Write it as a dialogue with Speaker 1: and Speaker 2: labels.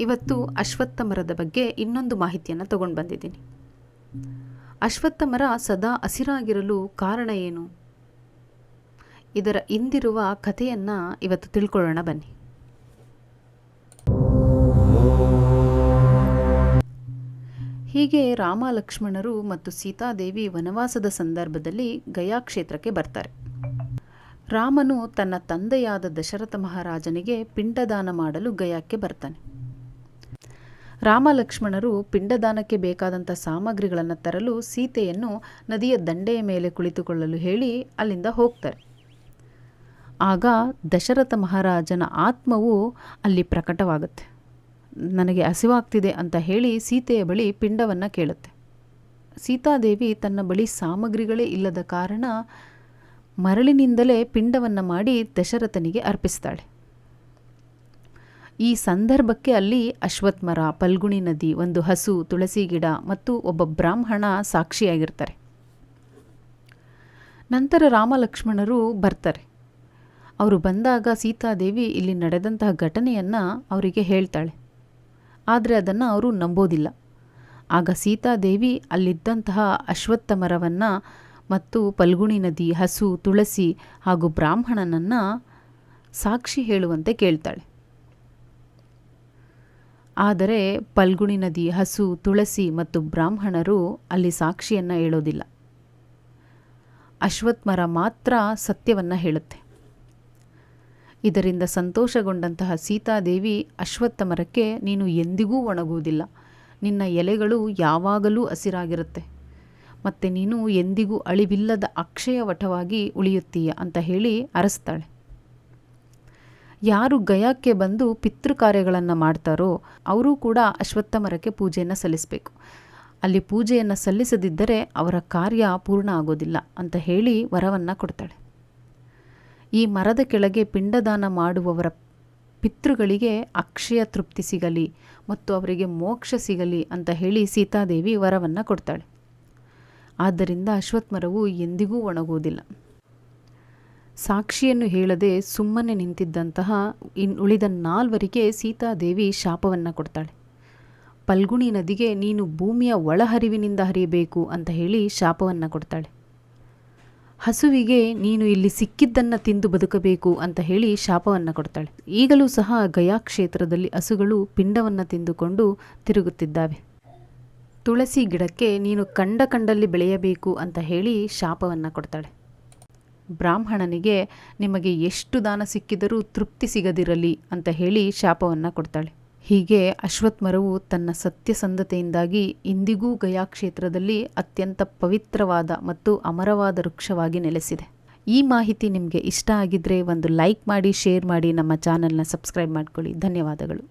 Speaker 1: ಇವತ್ತು ಅಶ್ವತ್ಥ ಮರದ ಬಗ್ಗೆ ಇನ್ನೊಂದು ಮಾಹಿತಿಯನ್ನು ತಗೊಂಡು ಬಂದಿದ್ದೀನಿ. ಅಶ್ವತ್ಥ ಮರ ಸದಾ ಹಸಿರಾಗಿರಲು ಕಾರಣ ಏನು? ಇದರ ಹಿಂದಿರುವ ಕಥೆಯನ್ನು ಇವತ್ತು ತಿಳ್ಕೊಳ್ಳೋಣ ಬನ್ನಿ. ಹೀಗೆ ರಾಮ, ಲಕ್ಷ್ಮಣರು ಮತ್ತು ಸೀತಾದೇವಿ ವನವಾಸದ ಸಂದರ್ಭದಲ್ಲಿ ಗಯಾ ಕ್ಷೇತ್ರಕ್ಕೆ ಬರ್ತಾರೆ. ರಾಮನು ತನ್ನ ತಂದೆಯಾದ ದಶರಥ ಮಹಾರಾಜನಿಗೆ ಪಿಂಡದಾನ ಮಾಡಲು ಗಯಾಕ್ಕೆ ಬರ್ತಾನೆ. ರಾಮ, ಲಕ್ಷ್ಮಣರು ಪಿಂಡದಾನಕ್ಕೆ ಬೇಕಾದಂಥ ಸಾಮಗ್ರಿಗಳನ್ನು ತರಲು ಸೀತೆಯನ್ನು ನದಿಯ ದಂಡೆಯ ಮೇಲೆ ಕುಳಿತುಕೊಳ್ಳಲು ಹೇಳಿ ಅಲ್ಲಿಂದ ಹೋಗ್ತಾರೆ. ಆಗ ದಶರಥ ಮಹಾರಾಜನ ಆತ್ಮವು ಅಲ್ಲಿ ಪ್ರಕಟವಾಗುತ್ತೆ. ನನಗೆ ಹಸಿವಾಗ್ತಿದೆ ಅಂತ ಹೇಳಿ ಸೀತೆಯ ಬಳಿ ಪಿಂಡವನ್ನು ಕೇಳುತ್ತೆ. ಸೀತಾದೇವಿ ತನ್ನ ಬಳಿ ಸಾಮಗ್ರಿಗಳೇ ಇಲ್ಲದ ಕಾರಣ ಮರಳಿನಿಂದಲೇ ಪಿಂಡವನ್ನು ಮಾಡಿ ದಶರಥನಿಗೆ ಅರ್ಪಿಸ್ತಾಳೆ. ಈ ಸಂದರ್ಭಕ್ಕೆ ಅಲ್ಲಿ ಅಶ್ವತ್ಥ ಮರ, ಫಲ್ಗುಣಿ ನದಿ, ಒಂದು ಹಸು, ತುಳಸಿ ಗಿಡ ಮತ್ತು ಒಬ್ಬ ಬ್ರಾಹ್ಮಣ ಸಾಕ್ಷಿಯಾಗಿರ್ತಾರೆ. ನಂತರ ರಾಮ, ಲಕ್ಷ್ಮಣರು ಬರ್ತಾರೆ. ಅವರು ಬಂದಾಗ ಸೀತಾದೇವಿ ಇಲ್ಲಿ ನಡೆದಂತಹ ಘಟನೆಯನ್ನು ಅವರಿಗೆ ಹೇಳ್ತಾಳೆ. ಆದರೆ ಅದನ್ನು ಅವರು ನಂಬೋದಿಲ್ಲ. ಆಗ ಸೀತಾದೇವಿ ಅಲ್ಲಿದ್ದಂತಹ ಅಶ್ವತ್ಥ ಮರವನ್ನು ಮತ್ತು ಫಲ್ಗುಣಿ ನದಿ, ಹಸು, ತುಳಸಿ ಹಾಗೂ ಬ್ರಾಹ್ಮಣನನ್ನು ಸಾಕ್ಷಿ ಹೇಳುವಂತೆ ಕೇಳ್ತಾಳೆ. ಆದರೆ ಫಲ್ಗುಣಿ ನದಿ, ಹಸು, ತುಳಸಿ ಮತ್ತು ಬ್ರಾಹ್ಮಣರು ಅಲ್ಲಿ ಸಾಕ್ಷಿಯನ್ನು ಹೇಳೋದಿಲ್ಲ. ಅಶ್ವತ್ಥ ಮರ ಮಾತ್ರ ಸತ್ಯವನ್ನು ಹೇಳುತ್ತೆ. ಇದರಿಂದ ಸಂತೋಷಗೊಂಡಂತಹ ಸೀತಾದೇವಿ ಅಶ್ವತ್ಥ ಮರಕ್ಕೆ, ನೀನು ಎಂದಿಗೂ ಒಣಗುವುದಿಲ್ಲ, ನಿನ್ನ ಎಲೆಗಳು ಯಾವಾಗಲೂ ಹಸಿರಾಗಿರುತ್ತೆ ಮತ್ತು ನೀನು ಎಂದಿಗೂ ಅಳಿವಿಲ್ಲದ ಅಕ್ಷಯ ವಟವಾಗಿ ಉಳಿಯುತ್ತೀಯ ಅಂತ ಹೇಳಿ ಅರಸ್ತಾಳೆ. ಯಾರು ಗಯಾಕ್ಕೆ ಬಂದು ಪಿತೃ ಕಾರ್ಯಗಳನ್ನು ಮಾಡ್ತಾರೋ ಅವರೂ ಕೂಡ ಅಶ್ವತ್ಥ ಮರಕ್ಕೆ ಪೂಜೆಯನ್ನು ಸಲ್ಲಿಸಬೇಕು. ಅಲ್ಲಿ ಪೂಜೆಯನ್ನು ಸಲ್ಲಿಸದಿದ್ದರೆ ಅವರ ಕಾರ್ಯ ಪೂರ್ಣ ಆಗೋದಿಲ್ಲ ಅಂತ ಹೇಳಿ ವರವನ್ನು ಕೊಡ್ತಾಳೆ. ಈ ಮರದ ಕೆಳಗೆ ಪಿಂಡದಾನ ಮಾಡುವವರ ಪಿತೃಗಳಿಗೆ ಅಕ್ಷಯ ತೃಪ್ತಿ ಸಿಗಲಿ ಮತ್ತು ಅವರಿಗೆ ಮೋಕ್ಷ ಸಿಗಲಿ ಅಂತ ಹೇಳಿ ಸೀತಾದೇವಿ ವರವನ್ನು ಕೊಡ್ತಾಳೆ. ಆದ್ದರಿಂದ ಅಶ್ವತ್ಥ ಮರವು ಎಂದಿಗೂ ಒಣಗುವುದಿಲ್ಲ. ಸಾಕ್ಷಿಯನ್ನು ಹೇಳದೆ ಸುಮ್ಮನೆ ನಿಂತಿದ್ದಂತಹ ಉಳಿದ 4 ಸೀತಾದೇವಿ ಶಾಪವನ್ನು ಕೊಡ್ತಾಳೆ. ಫಲ್ಗುಣಿ ನದಿಗೆ ನೀನು ಭೂಮಿಯ ಒಳಹರಿವಿನಿಂದ ಹರಿಯಬೇಕು ಅಂತ ಹೇಳಿ ಶಾಪವನ್ನು ಕೊಡ್ತಾಳೆ. ಹಸುವಿಗೆ ನೀನು ಇಲ್ಲಿ ಸಿಕ್ಕಿದ್ದನ್ನು ತಿಂದು ಬದುಕಬೇಕು ಅಂತ ಹೇಳಿ ಶಾಪವನ್ನು ಕೊಡ್ತಾಳೆ. ಈಗಲೂ ಸಹ ಗಯಾ ಕ್ಷೇತ್ರದಲ್ಲಿ ಹಸುಗಳು ಪಿಂಡವನ್ನು ತಿಂದುಕೊಂಡು ತಿರುಗುತ್ತಿದ್ದಾವೆ. ತುಳಸಿ ಗಿಡಕ್ಕೆ ನೀನು ಕಂಡಲ್ಲಿ ಬೆಳೆಯಬೇಕು ಅಂತ ಹೇಳಿ ಶಾಪವನ್ನು ಕೊಡ್ತಾಳೆ. ಬ್ರಾಹ್ಮಣನಿಗೆ ನಿಮಗೆ ಎಷ್ಟು ದಾನ ಸಿಕ್ಕಿದರೂ ತೃಪ್ತಿ ಸಿಗದಿರಲಿ ಅಂತ ಹೇಳಿ ಶಾಪವನ್ನು ಕೊಡ್ತಾಳೆ. ಹೀಗೆ ಅಶ್ವತ್ಥ ಮರವು ತನ್ನ ಸತ್ಯಸಂಧತೆಯಿಂದಾಗಿ ಇಂದಿಗೂ ಗಯಾ ಕ್ಷೇತ್ರದಲ್ಲಿ ಅತ್ಯಂತ ಪವಿತ್ರವಾದ ಮತ್ತು ಅಮರವಾದ ವೃಕ್ಷವಾಗಿ ನೆಲೆಸಿದೆ. ಈ ಮಾಹಿತಿ ನಿಮಗೆ ಇಷ್ಟ ಆಗಿದ್ದರೆ ಒಂದು ಲೈಕ್ ಮಾಡಿ, ಶೇರ್ ಮಾಡಿ, ನಮ್ಮ ಚಾನಲ್ನ ಸಬ್ಸ್ಕ್ರೈಬ್ ಮಾಡ್ಕೊಳ್ಳಿ. ಧನ್ಯವಾದಗಳು.